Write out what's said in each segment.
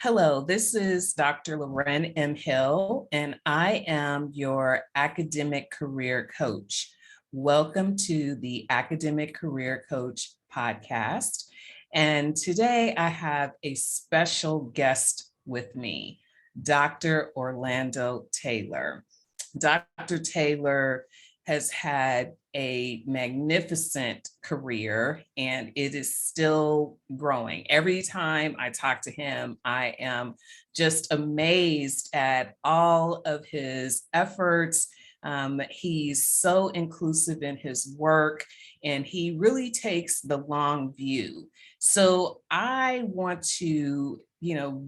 Hello, this is Dr. Loren M. Hill, and I am your academic career coach. Welcome to the Academic Career Coach podcast. And today I have a special guest with me, Dr. Orlando Taylor. Dr. Taylor has had a magnificent career and it is still growing. Every time I talk to him, I am just amazed at all of his efforts. He's so inclusive in his work and he really takes the long view. So I want to,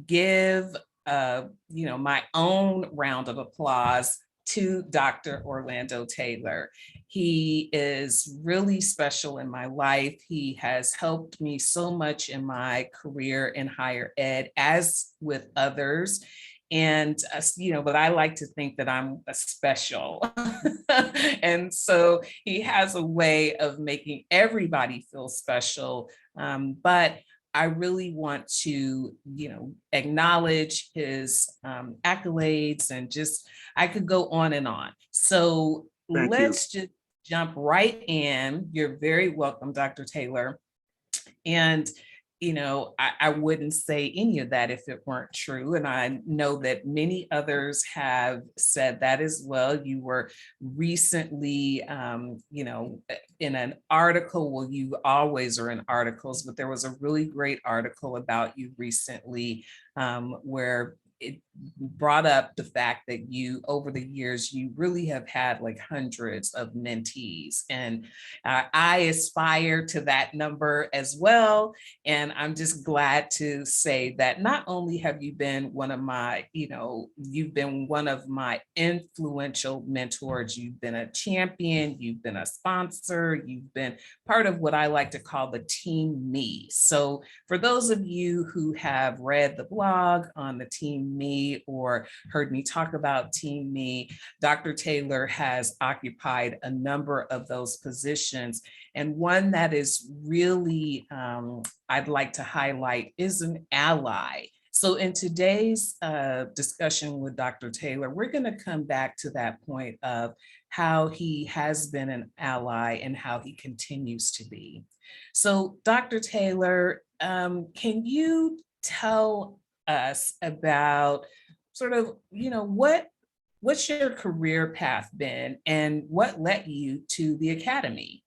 give, my own round of applause to Dr. Orlando Taylor. He is really special in my life. He has helped me so much in my career in higher ed, as with others. And, but I like to think that I'm a special. And so he has a way of making everybody feel special. But I really want to, acknowledge his accolades and just, I could go on and on. So let's just jump right in. You're very welcome, Dr. Taylor. And, I wouldn't say any of that if it weren't true. And I know that many others have said that as well. You were recently, in an article, well, you always are in articles, but there was a really great article about you recently where it brought up the fact that you, over the years, you really have had like hundreds of mentees. And I aspire to that number as well. And I'm just glad to say that not only have you been one of my, you've been one of my influential mentors, you've been a champion, you've been a sponsor, you've been part of what I like to call the team me. So for those of you who have read the blog on the team me or heard me talk about team me, Dr. Taylor has occupied a number of those positions. And one that is really, I'd like to highlight is an ally. So in today's discussion with Dr. Taylor, we're going to come back to that point of how he has been an ally and how he continues to be. So Dr. Taylor, can you tell us about sort of, what's your career path been and what led you to the Academy?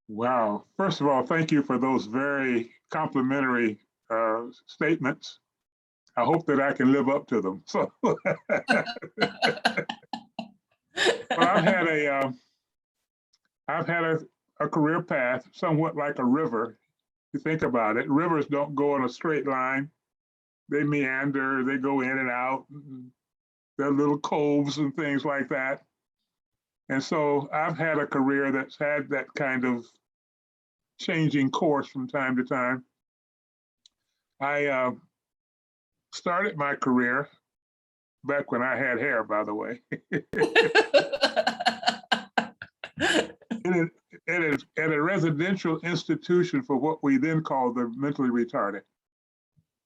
Wow. First of all, thank you for those very complimentary statements. I hope that I can live up to them. So, I've had a career path somewhat like a river. You think about it, rivers don't go in a straight line. They meander, they go in and out. There are little coves and things like that. And so I've had a career that's had that kind of changing course from time to time. I started my career back when I had hair, by the way. It is at a residential institution for what we then called the mentally retarded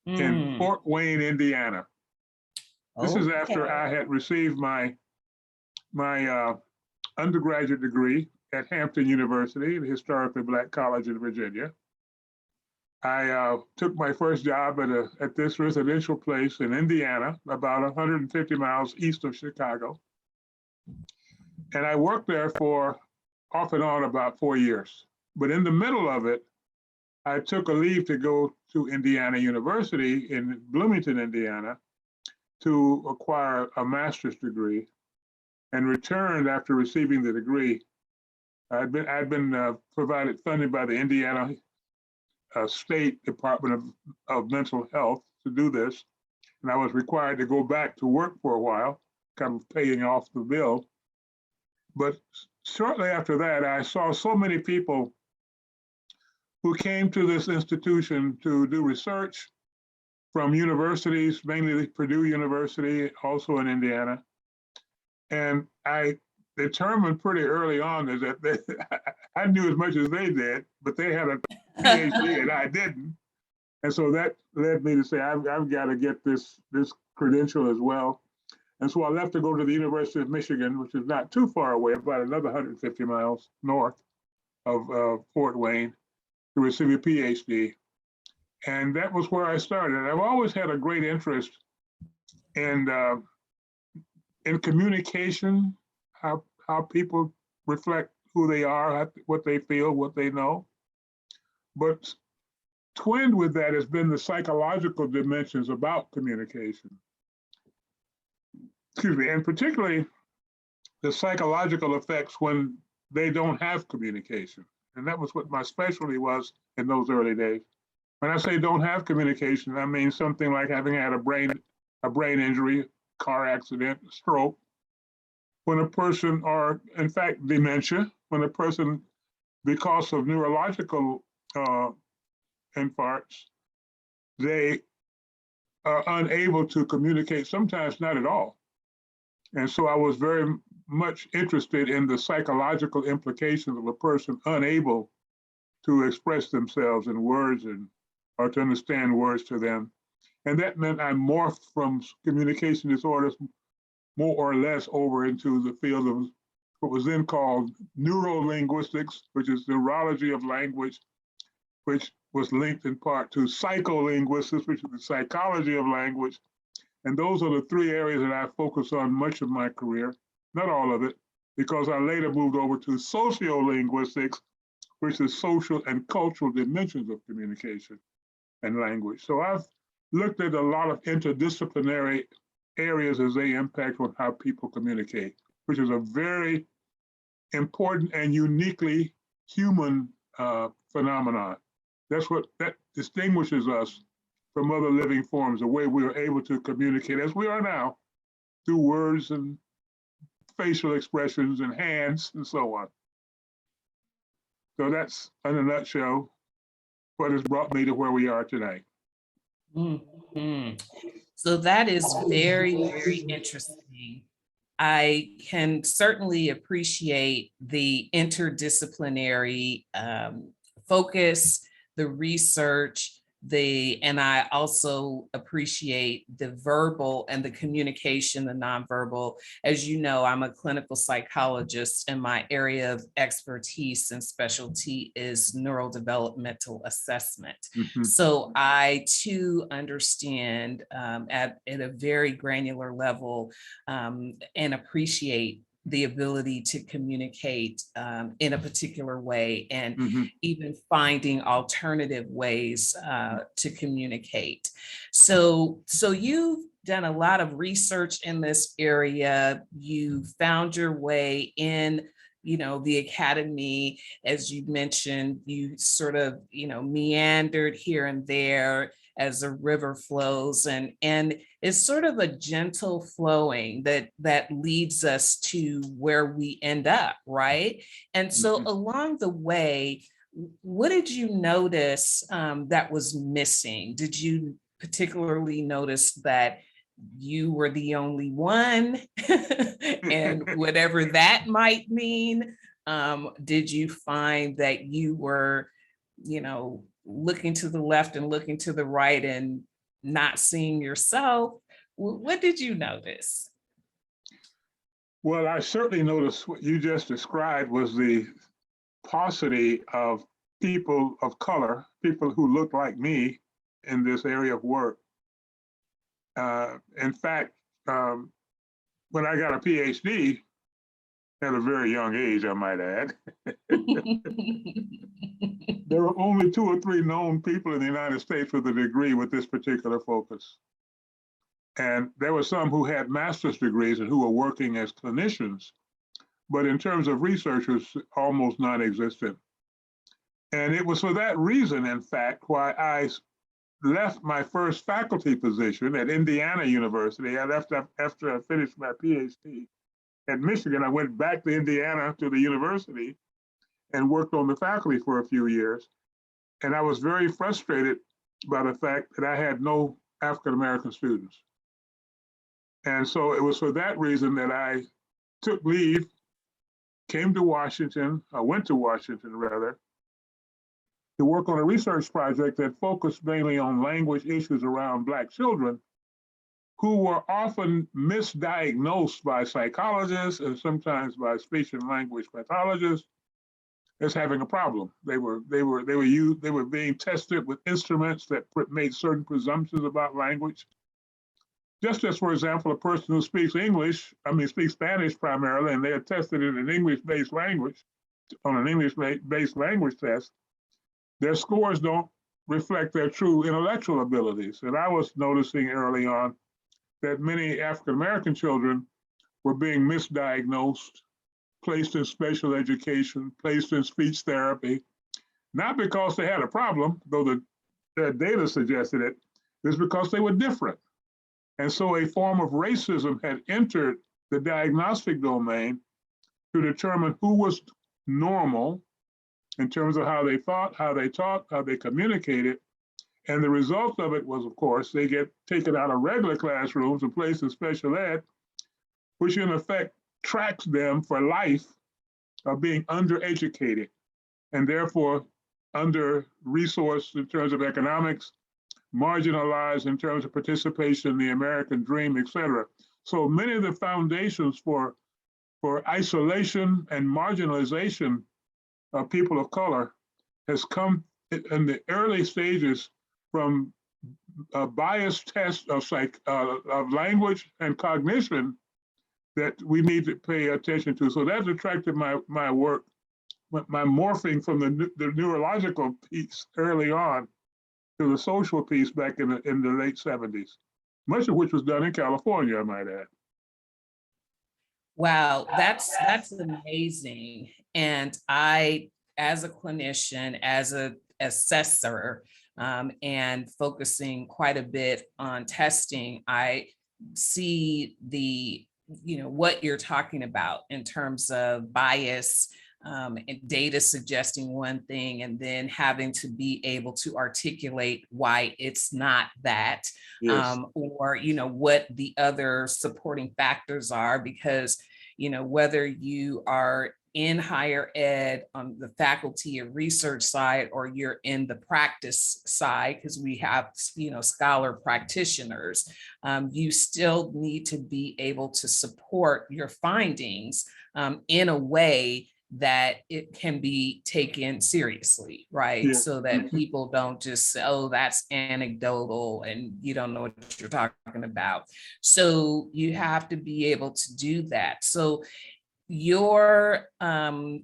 in Fort Wayne, Indiana. This is after I had received my undergraduate degree at Hampton University, the historically Black college in Virginia. I took my first job at this residential place in Indiana, about 150 miles east of Chicago. And I worked there for off and on about 4 years. But in the middle of it, I took a leave to go to Indiana University in Bloomington, Indiana, to acquire a master's degree, and returned after receiving the degree. I'd been provided funding by the Indiana State Department of Mental Health to do this, and I was required to go back to work for a while, kind of paying off the bill. But shortly after that, I saw so many people who came to this institution to do research from universities, mainly Purdue University, also in Indiana. And I determined pretty early on that I knew as much as they did, but they had a PhD and I didn't. And so that led me to say, I've got to get this credential as well. And so I left to go to the University of Michigan, which is not too far away, about another 150 miles north of Fort Wayne, to receive a PhD. And that was where I started. I've always had a great interest in communication, how people reflect who they are, what they feel, what they know. But twinned with that has been the psychological dimensions about communication. Excuse me, and particularly the psychological effects when they don't have communication. And that was what my specialty was in those early days. When I say don't have communication, I mean something like having had a brain injury, car accident, stroke. When a person, or in fact, dementia, when a person, because of neurological infarcts, they are unable to communicate, sometimes not at all. And so I was very much interested in the psychological implications of a person unable to express themselves in words or to understand words to them. And that meant I morphed from communication disorders more or less over into the field of what was then called neurolinguistics, which is neurology of language, which was linked in part to psycholinguistics, which is the psychology of language. And those are the three areas that I focus on much of my career, not all of it, because I later moved over to sociolinguistics, which is social and cultural dimensions of communication and language. So I've looked at a lot of interdisciplinary areas as they impact on how people communicate, which is a very important and uniquely human phenomenon. That's what that distinguishes us from other living forms, the way we are able to communicate as we are now through words and facial expressions and hands and so on. So that's, in a nutshell, what has brought me to where we are today. Mm-hmm. So that is very, very interesting. I can certainly appreciate the interdisciplinary focus, the research, and I also appreciate the verbal and the communication, the nonverbal. As you know, I'm a clinical psychologist and my area of expertise and specialty is neurodevelopmental assessment. Mhm. So I too understand at a very granular level and appreciate the ability to communicate in a particular way and even finding alternative ways to communicate. So you've done a lot of research in this area. You found your way in, the academy. As you mentioned, you sort of, meandered here and there as a river flows, and it's sort of a gentle flowing that leads us to where we end up, right? And so along the way, what did you notice that was missing? Did you particularly notice that you were the only one and whatever that might mean? Did you find that you were, looking to the left and looking to the right and not seeing yourself? What did you notice? Well, I certainly noticed what you just described was the paucity of people of color, people who look like me in this area of work. In fact, when I got a PhD at a very young age, I might add, there were only 2 or 3 known people in the United States with a degree with this particular focus. And there were some who had master's degrees and who were working as clinicians, but in terms of researchers, almost non-existent. And it was for that reason, in fact, why I left my first faculty position at Indiana University. I left after I finished my PhD at Michigan. I went back to Indiana to the university and worked on the faculty for a few years. And I was very frustrated by the fact that I had no African-American students. And so it was for that reason that I took leave, came to Washington, I went to Washington rather, to work on a research project that focused mainly on language issues around Black children who were often misdiagnosed by psychologists and sometimes by speech and language pathologists as having a problem. They were being tested with instruments that made certain presumptions about language. Just as, for example, a person who speaks speaks Spanish primarily, and they are tested in an English-based language, on an English-based language test, their scores don't reflect their true intellectual abilities. And I was noticing early on that many African-American children were being misdiagnosed, placed in special education, placed in speech therapy, not because they had a problem, though the data suggested it, it's because they were different. And so a form of racism had entered the diagnostic domain to determine who was normal in terms of how they thought, how they taught, how they communicated. And the result of it was, of course, they get taken out of regular classrooms and placed in special ed, which in effect tracks them for life of being undereducated and therefore under-resourced in terms of economics, marginalized in terms of participation in the American dream, et cetera. So many of the foundations for isolation and marginalization of people of color has come in the early stages from a biased test of language and cognition that we need to pay attention to. So that's attracted my work, my morphing from the neurological piece early on to the social piece back in the late 70s, much of which was done in California, I might add. Wow, that's amazing. And I, as a clinician, as an assessor, and focusing quite a bit on testing, I see what you're talking about in terms of bias, and data suggesting one thing, and then having to be able to articulate why it's not that, Yes. or what the other supporting factors are, because whether you are in higher ed on the faculty and research side, or you're in the practice side, because we have scholar practitioners, you still need to be able to support your findings in a way that it can be taken seriously, right? Yeah. So that people don't just say, oh, that's anecdotal and you don't know what you're talking about. So you have to be able to do that. So you're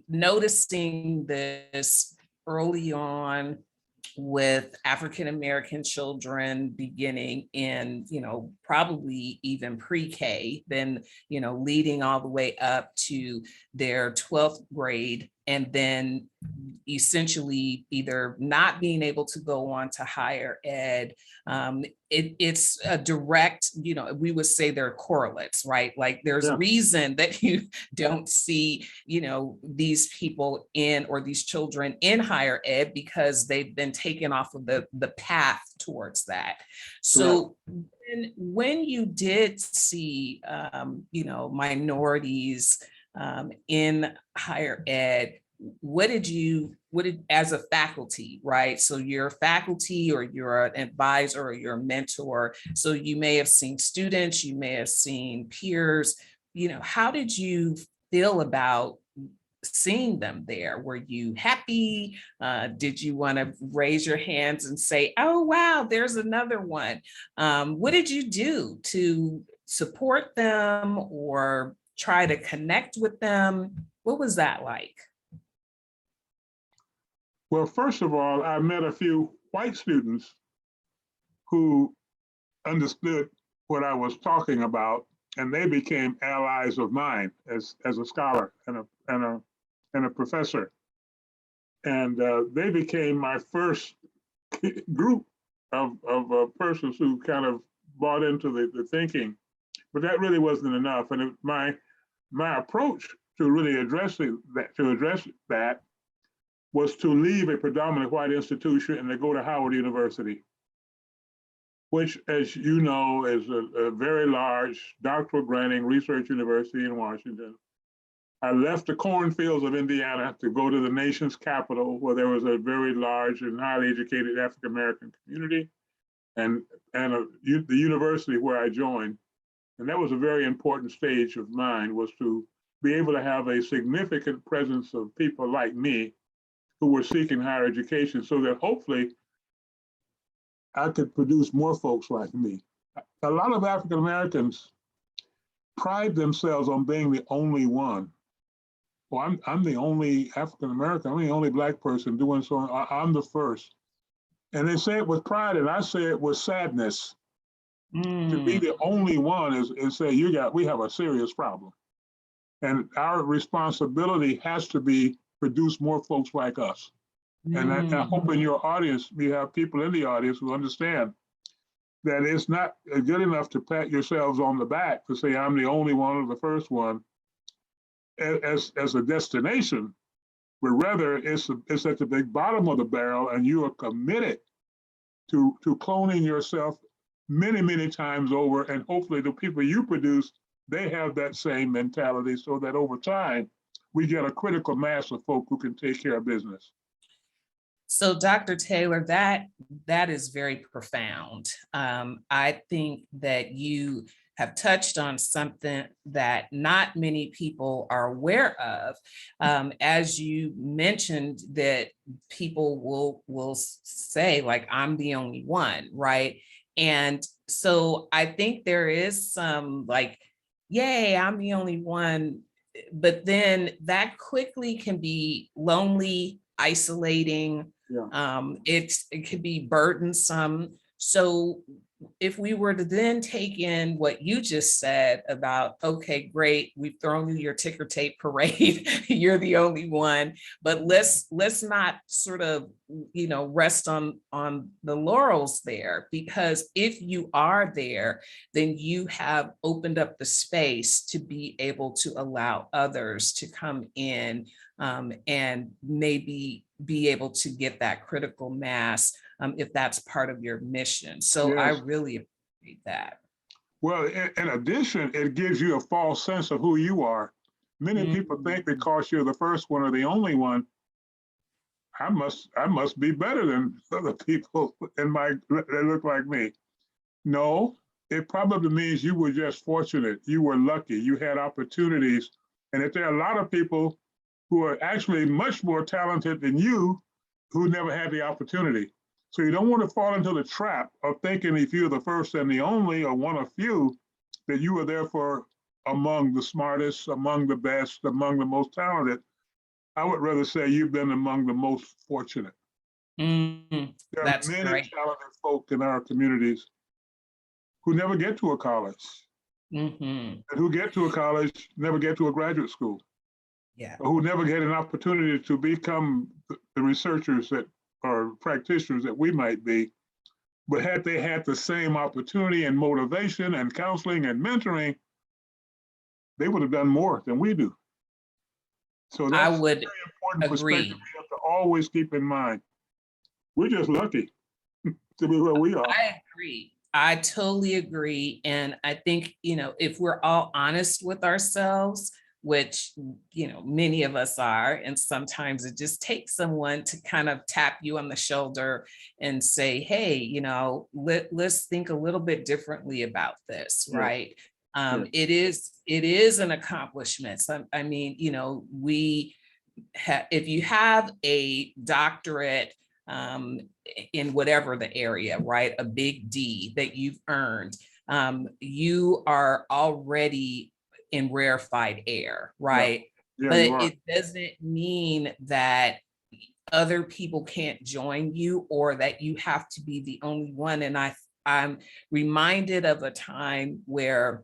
noticing this early on with African-American children beginning in, probably even pre-K, then, leading all the way up to their 12th grade, and then essentially either not being able to go on to higher ed. It's a direct, we would say they're correlates, right? Like there's a reason that you don't see, these people or these children in higher ed, because they've been taken off of the path towards that. So when you did see, minorities in higher ed, as a faculty, right? So you're a faculty, or you're an advisor, or you're a mentor. So you may have seen students, you may have seen peers, how did you feel about seeing them there? Were you happy? Did you want to raise your hands and say, oh, wow, there's another one? What did you do to support them or try to connect with them? What was that like? Well, first of all, I met a few white students who understood what I was talking about, and they became allies of mine as a scholar and a professor. And they became my first group of persons who kind of bought into the thinking. But that really wasn't enough. And my approach to really address that was to leave a predominantly white institution and to go to Howard University, which, as you know, is a very large doctoral granting research university in Washington. I left the cornfields of Indiana to go to the nation's capital, where there was a very large and highly educated African American community, and the university where I joined. And that was a very important stage of mine, was to be able to have a significant presence of people like me who were seeking higher education, so that hopefully I could produce more folks like me. A lot of African Americans pride themselves on being the only one. Well, I'm the only African American, I'm the only Black person doing so, I'm the first. And they say it with pride, and I say it with sadness. To be the only one is say, we have a serious problem. And our responsibility has to be produce more folks like us. And I hope in your audience, we have people in the audience who understand that it's not good enough to pat yourselves on the back to say, I'm the only one or the first one as a destination, but rather it's at the big bottom of the barrel, and you are committed to cloning yourself many, many times over, and hopefully the people you produce, they have that same mentality, so that over time, we get a critical mass of folk who can take care of business. So Dr. Taylor, that is very profound. I think that you have touched on something that not many people are aware of. As you mentioned, that people will say, like, I'm the only one, right? And so I think there is some like, yay, I'm the only one. But then that quickly can be lonely, isolating. Yeah. It could be burdensome. So if we were to then take in what you just said about, okay, great, we've thrown you your ticker tape parade, you're the only one, but let's not sort of, rest on the laurels there, because if you are there, then you have opened up the space to be able to allow others to come in and maybe be able to get that critical mass if that's part of your mission. So yes. I really appreciate that. Well, in addition, it gives you a false sense of who you are. Many people think because you're the first one or the only one, I must be better than other people that look like me. No, it probably means you were just fortunate. You were lucky. You had opportunities. And if there are a lot of people who are actually much more talented than you who never had the opportunity. So you don't want to fall into the trap of thinking if you're the first and the only or one of few, that you are therefore among the smartest, among the best, among the most talented. I would rather say you've been among the most fortunate. There are many talented folk in our communities who never get to a college, and who get to a college, never get to a graduate school. Yeah. Or who never get an opportunity to become the researchers or practitioners that we might be. But had they had the same opportunity and motivation and counseling and mentoring, they would have done more than we do. So that's a very important perspective we have to always keep in mind. We're just lucky to be where we are. I agree. I totally agree. And I think, if we're all honest with ourselves, which, many of us are, and sometimes it just takes someone to kind of tap you on the shoulder and say, hey, let's think a little bit differently about this, yeah. Right? Yeah. It is an accomplishment. So, I mean, if you have a doctorate in whatever the area, right, a big D that you've earned, you are already in rarefied air, right? Yeah. Yeah, but it doesn't mean that other people can't join you or that you have to be the only one. And I'm reminded of a time where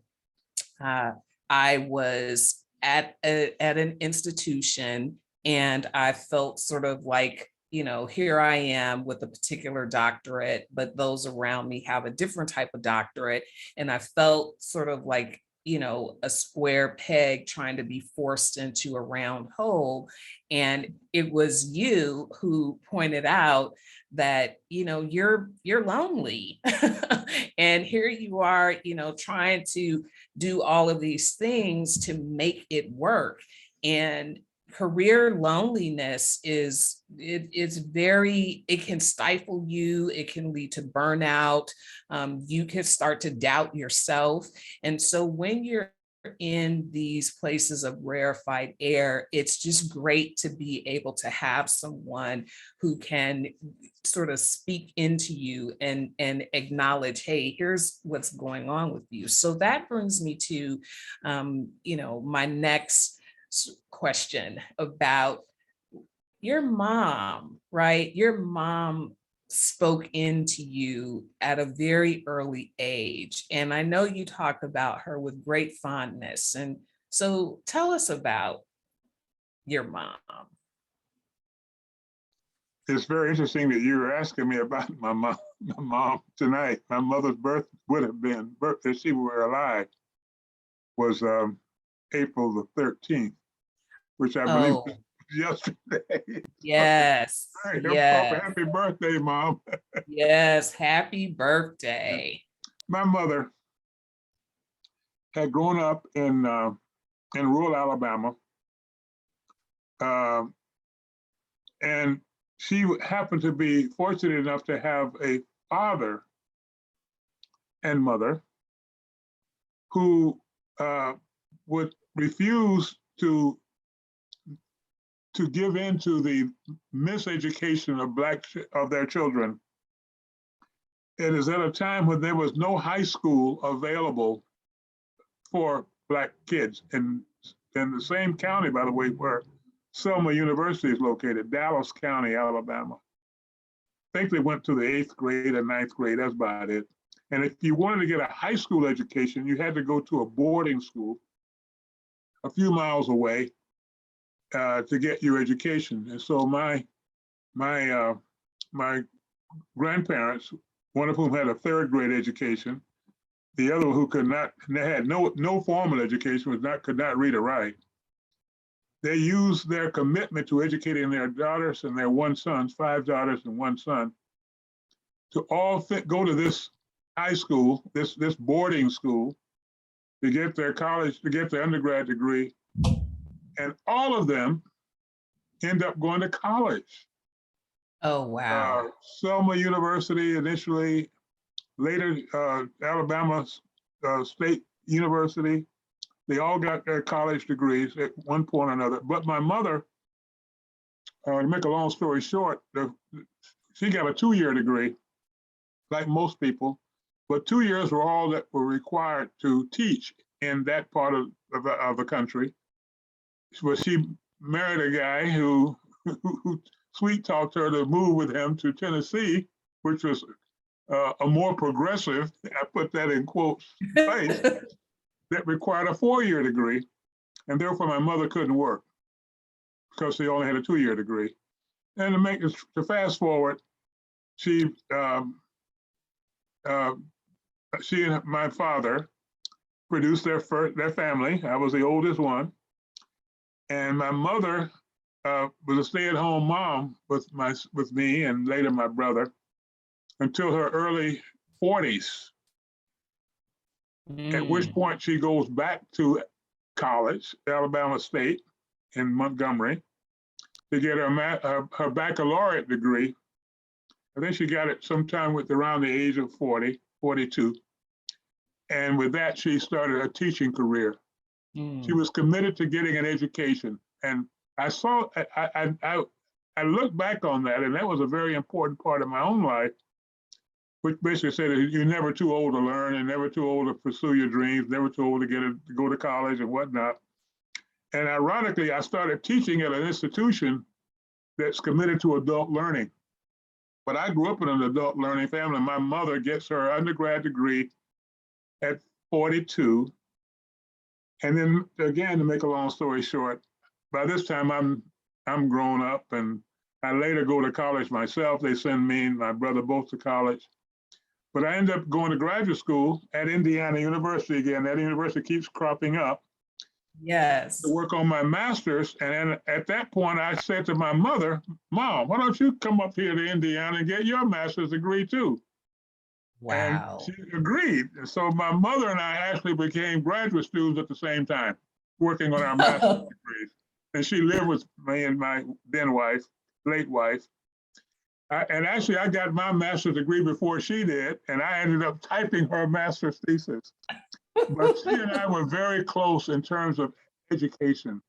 I was at an institution, and I felt sort of like, here I am with a particular doctorate, but those around me have a different type of doctorate. And I felt sort of like, a square peg trying to be forced into a round hole. And it was you who pointed out that, you're lonely. And here you are, trying to do all of these things to make it work. And career loneliness it can stifle you. It can lead to burnout. You can start to doubt yourself. And so when you're in these places of rarefied air, it's just great to be able to have someone who can sort of speak into you and acknowledge, hey, here's what's going on with you. So that brings me to my next question about your mom, right? Your mom spoke into you at a very early age. And I know you talk about her with great fondness. And so tell us about your mom. It's very interesting that you're asking me about my mom tonight. My mother's birth would have been, if she were alive, was April the 13th, which I believe was yesterday. Yes. Hey, yes. Happy birthday, Mom. Yes, happy birthday. My mother had grown up in rural Alabama, and she happened to be fortunate enough to have a father and mother who would refuse to give in to the miseducation of their children. It is at a time when there was no high school available for Black kids in the same county, by the way, where 𝘂𝗵𝘁 University is located, Dallas County, Alabama. I think they went to the 8th grade and 9th grade, that's about it. And if you wanted to get a high school education, you had to go to a boarding school a few miles away to get your education. And so my grandparents, one of whom had a 3rd grade education, the other who had no formal education, could not read or write. They used their commitment to educating their daughters and their 1 son, 5 daughters and 1 son, to all go to this high school, this boarding school, to get their undergrad degree. And all of them end up going to college. Oh, wow. 𝘂𝗵𝘁 University initially, later Alabama State University. They all got their college degrees at one point or another. But my mother, to make a long story short, she got a 2-year degree, like most people, but 2 years were all that were required to teach in that part of the country. But she married a guy who sweet talked her to move with him to Tennessee, which was a more progressive, I put that in quotes, place, that required a 4-year degree. And therefore my mother couldn't work because she only had a 2-year degree. And to fast forward, she and my father produced their family. I was the oldest one. And my mother was a stay-at-home mom with me and later my brother until her early 40s, at which point she goes back to college, Alabama State in Montgomery, to get her baccalaureate degree. I think she got it sometime around the age of 40, 42. And with that, she started a teaching career. She was committed to getting an education. And I look back on that, and that was a very important part of my own life, which basically said that you're never too old to learn and never too old to pursue your dreams, never too old to go to college and whatnot. And ironically, I started teaching at an institution that's committed to adult learning. But I grew up in an adult learning family. My mother gets her undergrad degree at 42. And then again, to make a long story short, by this time I'm grown up, and I later go to college myself. They send me and my brother both to college. But I end up going to graduate school at Indiana University again. That university keeps cropping up. Yes. To work on my master's. And then at that point, I said to my mother, Mom, why don't you come up here to Indiana and get your master's degree too? Wow. And she agreed. And so my mother and I actually became graduate students at the same time, working on our master's degrees. and she lived with me and my then wife, late wife. And actually, I got my master's degree before she did, and I ended up typing her master's thesis. But she and I were very close in terms of education.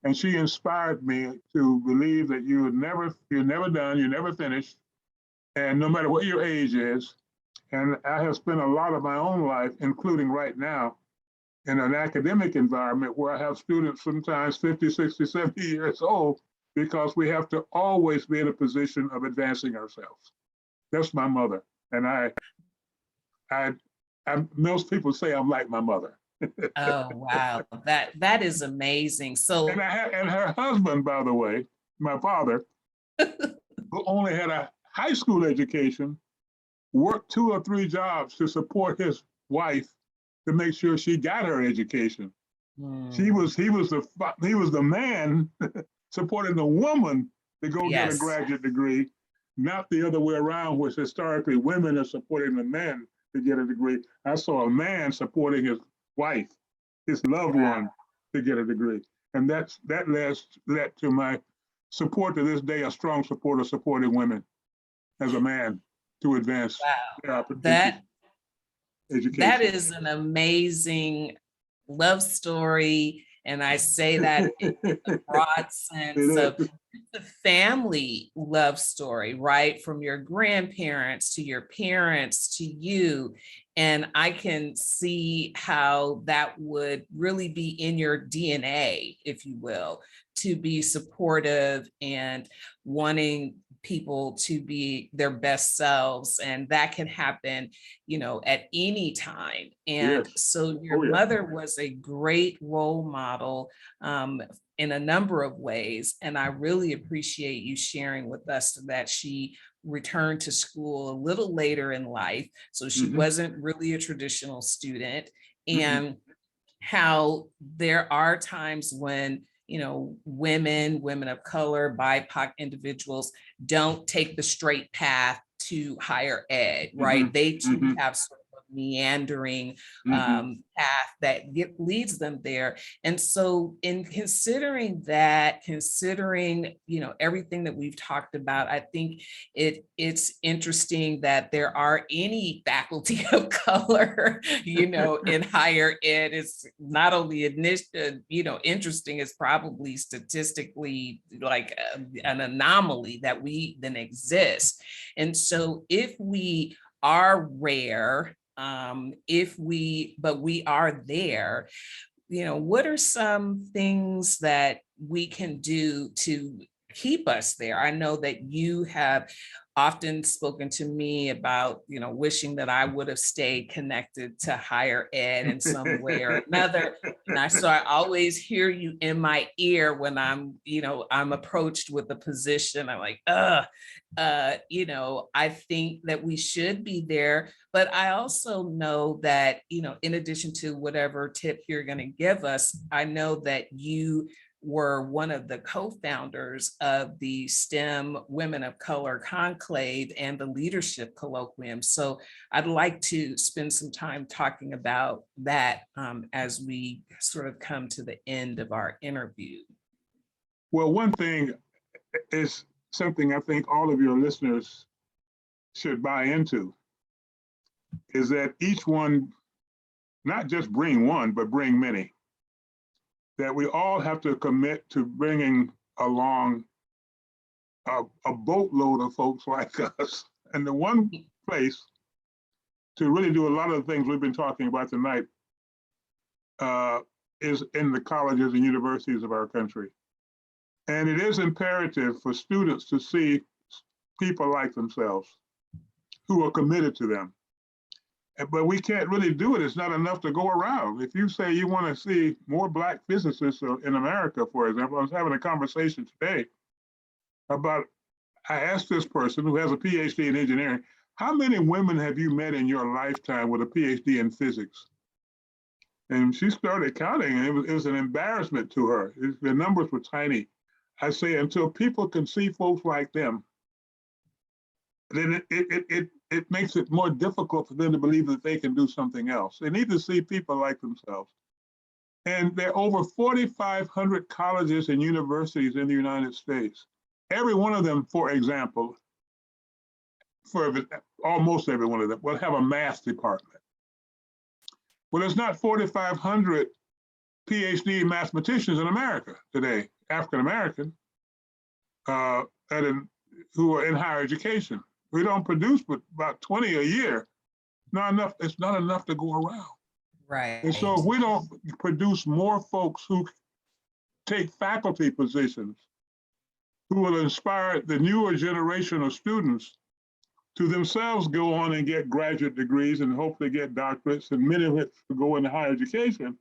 And she inspired me to believe that you're never done, you're never finished. And no matter what your age is, and I have spent a lot of my own life, including right now, in an academic environment where I have students sometimes 50, 60, 70 years old, because we have to always be in a position of advancing ourselves. That's my mother. And most people say I'm like my mother. Oh, wow. That is amazing. So, And her husband, by the way, my father, who only had a high school education, worked 2 or 3 jobs to support his wife to make sure she got her education. He was the man supporting the woman to go get a graduate degree, not the other way around, which historically women are supporting the men to get a degree. I saw a man supporting his wife, his loved one, to get a degree. And that led to my support to this day, a strong supporter supporting women as a man to advance their opportunities. That is an amazing love story. And I say that in a broad sense of the family love story, right? From your grandparents to your parents to you. And I can see how that would really be in your DNA, if you will, to be supportive and wanting people to be their best selves. And that can happen, at any time. And so your mother was a great role model in a number of ways. And I really appreciate you sharing with us that she returned to school a little later in life. So she wasn't really a traditional student, and how there are times when women of color, BIPOC individuals don't take the straight path to higher ed, right? They too have sort of a meandering path that leads them there. And so in considering everything that we've talked about, I think it's interesting that there are any faculty of color, in higher ed. It's not only interesting, it's probably statistically like an anomaly that we then exist. And so if we are rare, but we are there, what are some things that we can do to keep us there? I know that you have often spoken to me about, wishing that I would have stayed connected to higher ed in some way or another. And so I always hear you in my ear when I'm approached with a position. I'm like, I think that we should be there. But I also know that, in addition to whatever tip you're going to give us, I know that you were one of the co-founders of the STEM Women of Color Conclave and the Leadership Colloquium. So I'd like to spend some time talking about that as we sort of come to the end of our interview. Well, one thing is something I think all of your listeners should buy into, is that each one, not just bring one, but bring many. That we all have to commit to bringing along a boatload of folks like us. And the one place to really do a lot of the things we've been talking about tonight is in the colleges and universities of our country. And it is imperative for students to see people like themselves who are committed to them. But we can't really do it. It's not enough to go around. If you say you want to see more Black physicists in America, for example, I was having a conversation today about, I asked this person who has a PhD in engineering, how many women have you met in your lifetime with a PhD in physics? And she started counting, and it was an embarrassment to her. The numbers were tiny. I say, until people can see folks like them, then it makes it more difficult for them to believe that they can do something else. They need to see people like themselves. And there are over 4,500 colleges and universities in the United States. Every one of them, for example, almost every one of them will have a math department. Well, there's not 4,500 PhD mathematicians in America today, African American, who are in higher education. We don't produce but about 20 a year. Not enough. It's not enough to go around. Right. And so if we don't produce more folks who take faculty positions, who will inspire the newer generation of students to themselves go on and get graduate degrees and hopefully get doctorates, and many of which go into higher education,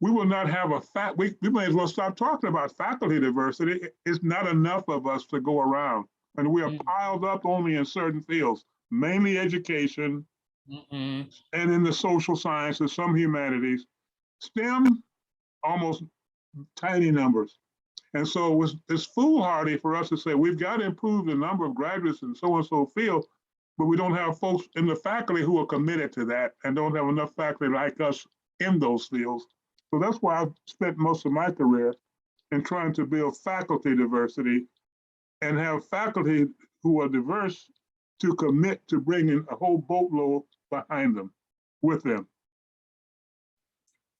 we will not have we may as well stop talking about faculty diversity. It's not enough of us to go around. And we are piled up only in certain fields, mainly education, and in the social sciences, some humanities. STEM, almost tiny numbers. And so it's foolhardy for us to say we've got to improve the number of graduates in so-and-so field, but we don't have folks in the faculty who are committed to that and don't have enough faculty like us in those fields. So that's why I've spent most of my career in trying to build faculty diversity and have faculty who are diverse to commit to bringing a whole boatload behind them, with them.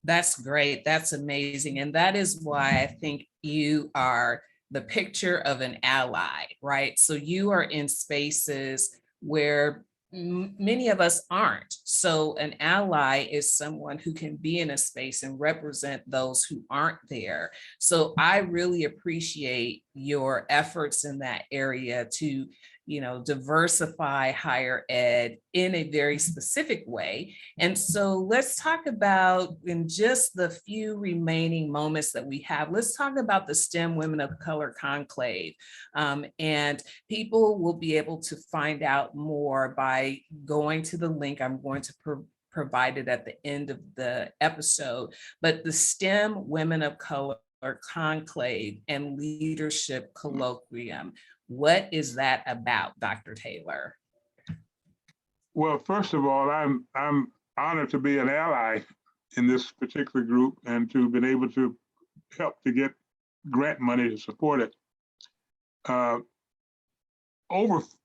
That's great. That's amazing. And that is why I think you are the picture of an ally, right? So you are in spaces where many of us aren't. So an ally is someone who can be in a space and represent those who aren't there. So I really appreciate your efforts in that area to, diversify higher ed in a very specific way. And so let's talk about, in just the few remaining moments that we have, let's talk about the STEM Women of Color Conclave. And people will be able to find out more by going to the link I'm going to provide it at the end of the episode. But the STEM Women of Color Conclave and Leadership Colloquium. What is that about, Dr. Taylor? Well, first of all, I'm honored to be an ally in this particular group and to have been able to help to get grant money to support it. Over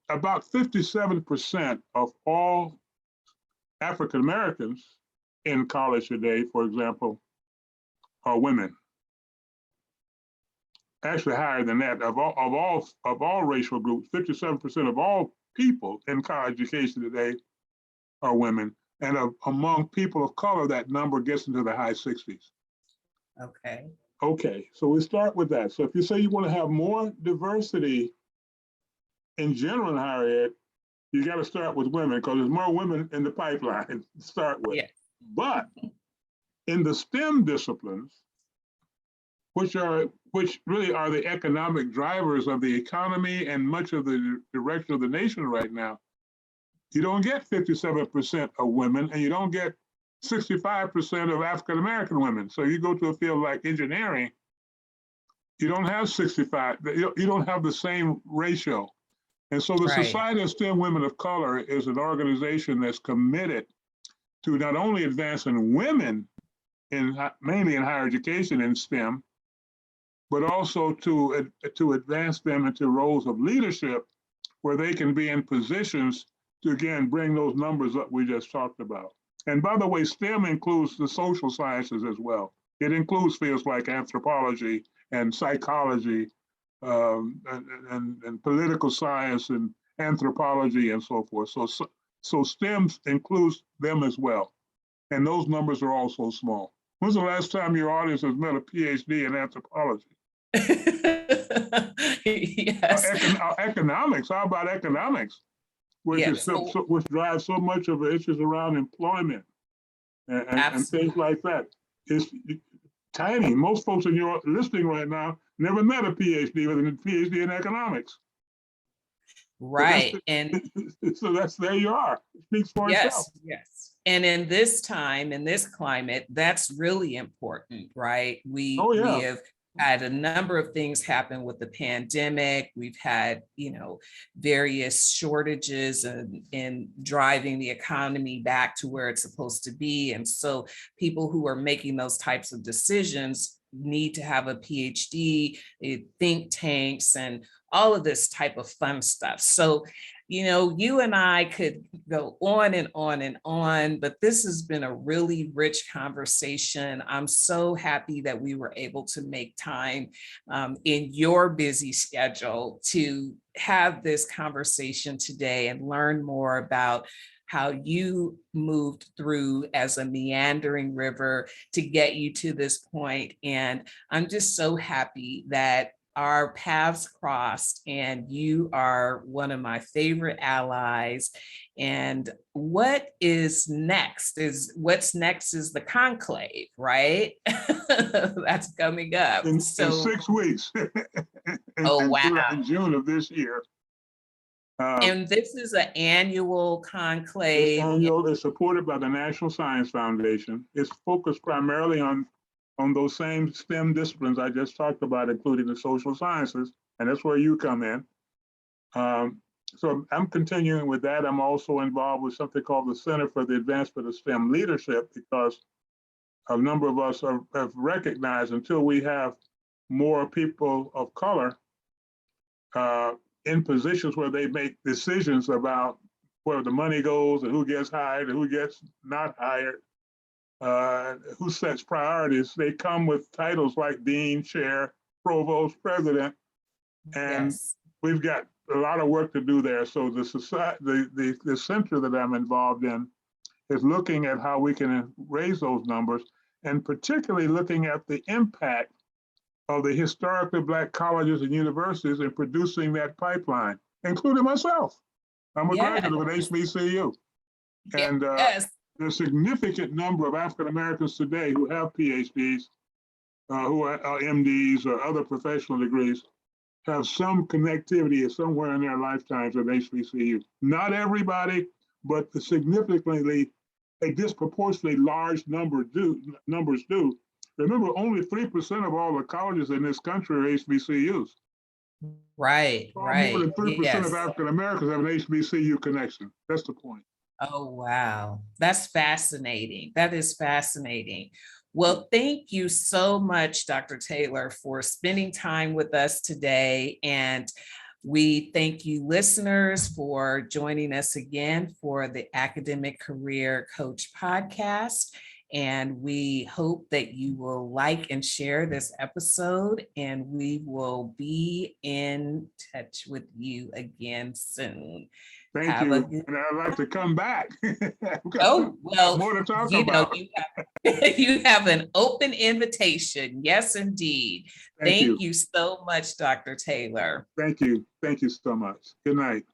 about 57% of all African Americans in college today, for example, are women. Actually higher than that. Of all racial groups, 57% of all people in college education today are women. And among people of color, that number gets into the high 60s. Okay, so we start with that. So if you say you want to have more diversity in general in higher ed, you got to start with women, because there's more women in the pipeline to start with. Yes. But in the STEM disciplines, which really are the economic drivers of the economy and much of the direction of the nation right now, you don't get 57% of women, and you don't get 65% of African American women. So you go to a field like engineering, you don't have 65, you don't have the same ratio. And so the Society of STEM Women of Color is an organization that's committed to not only advancing women mainly in higher education in STEM, but also to advance them into roles of leadership where they can be in positions to, again, bring those numbers up we just talked about. And by the way, STEM includes the social sciences as well. It includes fields like anthropology and psychology, and political science and anthropology and so forth. So STEM includes them as well. And those numbers are also small. When's the last time your audience has met a PhD in anthropology? Yes. Economics, how about economics? Which drives so much of the issues around employment and things like that. It's tiny. Most folks in your listening right now never met a PhD with a PhD in economics. Right. So that's there you are. It speaks for itself. Yes. And in this time, in this climate, that's really important, right? We have had a number of things happen with the pandemic. We've had, various shortages in driving the economy back to where it's supposed to be. And so people who are making those types of decisions need to have a PhD, think tanks, and all of this type of fun stuff. So, you and I could go on and on and on, but this has been a really rich conversation. I'm so happy that we were able to make time in your busy schedule to have this conversation today and learn more about how you moved through as a meandering river to get you to this point. And I'm just so happy that our paths crossed, and you are one of my favorite allies. And what's next is the conclave, right? That's coming up. In So 6 weeks. wow. In June of this year. And this is an annual conclave. It's supported by the National Science Foundation. It's focused primarily on those same STEM disciplines I just talked about, including the social sciences, and that's where you come in. So I'm continuing with that. I'm also involved with something called the Center for the Advancement of STEM Leadership, because a number of us have recognized until we have more people of color in positions where they make decisions about where the money goes and who gets hired and who gets not hired, who sets priorities. They come with titles like dean, chair, provost, president, and Yes. we've got a lot of work to do there. So the center that I'm involved in is looking at how we can raise those numbers, and particularly looking at the impact of the historically Black colleges and universities in producing that pipeline, including myself. I'm a graduate of an HBCU. And Yes. there's a significant number of African Americans today who have PhDs, who are MDs or other professional degrees, have some connectivity somewhere in their lifetimes at HBCU. Not everybody, but a disproportionately large numbers do. Remember, only 3% of all the colleges in this country are HBCUs. Right. More than 3% of Yes. African Americans have an HBCU connection. That's the point. Oh, wow. That's fascinating. That is fascinating. Well, thank you so much, Dr. Taylor, for spending time with us today. And we thank you, listeners, for joining us again for the Academic Career Coach podcast. And we hope that you will like and share this episode, and we will be in touch with you again soon. Thank you. And I'd like to come back. Oh, well, more to talk about. You have an open invitation. Yes, indeed. Thank you so much, Dr. Taylor. Thank you. Thank you so much. Good night.